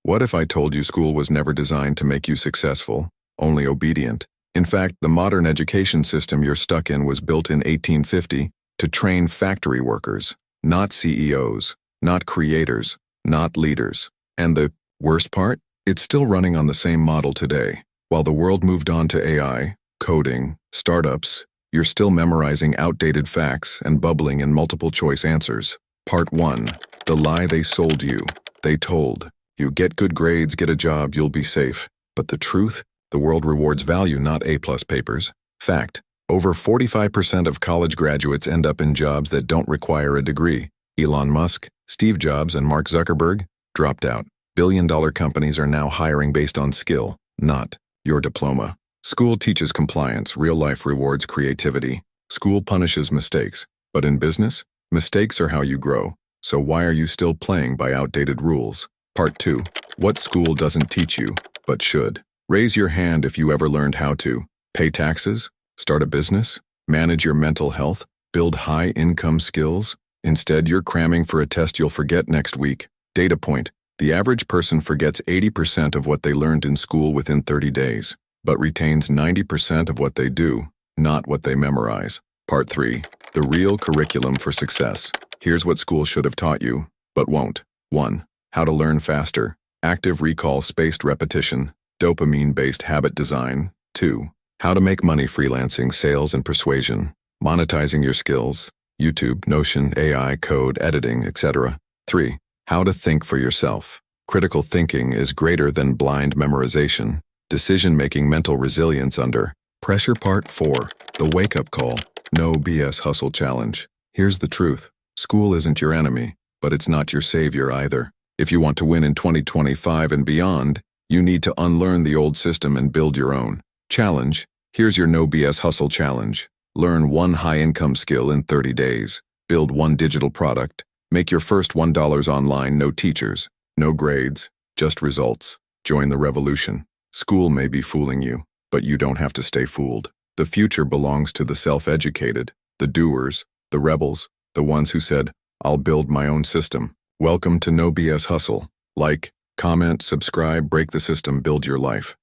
What if I told you school was never designed to make you successful, only obedient? In fact, the modern education system you're stuck in was built in 1850 to train factory workers, not CEOs, not creators, not leaders. And the worst part? It's still running on the same model today. While the world moved on to AI, coding, startups, you're still memorizing outdated facts and bubbling in multiple choice answers. Part 1. The lie they sold you. They told you get good grades, get a job, you'll be safe. But the truth? The world rewards value, not A-plus papers. Fact. Over 45% of college graduates end up in jobs that don't require a degree. Elon Musk, Steve Jobs, and Mark Zuckerberg dropped out. Billion-dollar companies are now hiring based on skill, not your diploma. School teaches compliance, real life rewards creativity. School punishes mistakes. But in business, mistakes are how you grow. So why are you still playing by outdated rules? Part 2. What school doesn't teach you, but should? Raise your hand if you ever learned how to pay taxes, start a business, manage your mental health, build high-income skills. Instead, you're cramming for a test you'll forget next week. Data point. The average person forgets 80% of what they learned in school within 30 days, but retains 90% of what they do, not what they memorize. Part 3. The real curriculum for success. Here's what school should have taught you, but won't. 1. How to learn faster. Active recall, spaced repetition, dopamine-based habit design. 2. How to make money, freelancing, sales, and persuasion. Monetizing your skills. YouTube, Notion, AI, code, editing, etc. 3. How to think for yourself. Critical thinking is greater than blind memorization. Decision-making, mental resilience under pressure. Part 4. The wake-up call. No BS hustle challenge. Here's the truth. School isn't your enemy, but it's not your savior either. If you want to win in 2025 and beyond, you need to unlearn the old system and build your own. Challenge. Here's your no BS hustle challenge. Learn one high-income skill in 30 days. Build one digital product. Make your first $1 online, no teachers, no grades, just results. Join the revolution. School may be fooling you, but you don't have to stay fooled. The future belongs to the self-educated, the doers, the rebels, the ones who said, I'll build my own system. Welcome to No BS Hustle. Like, comment, subscribe, break the system, build your life.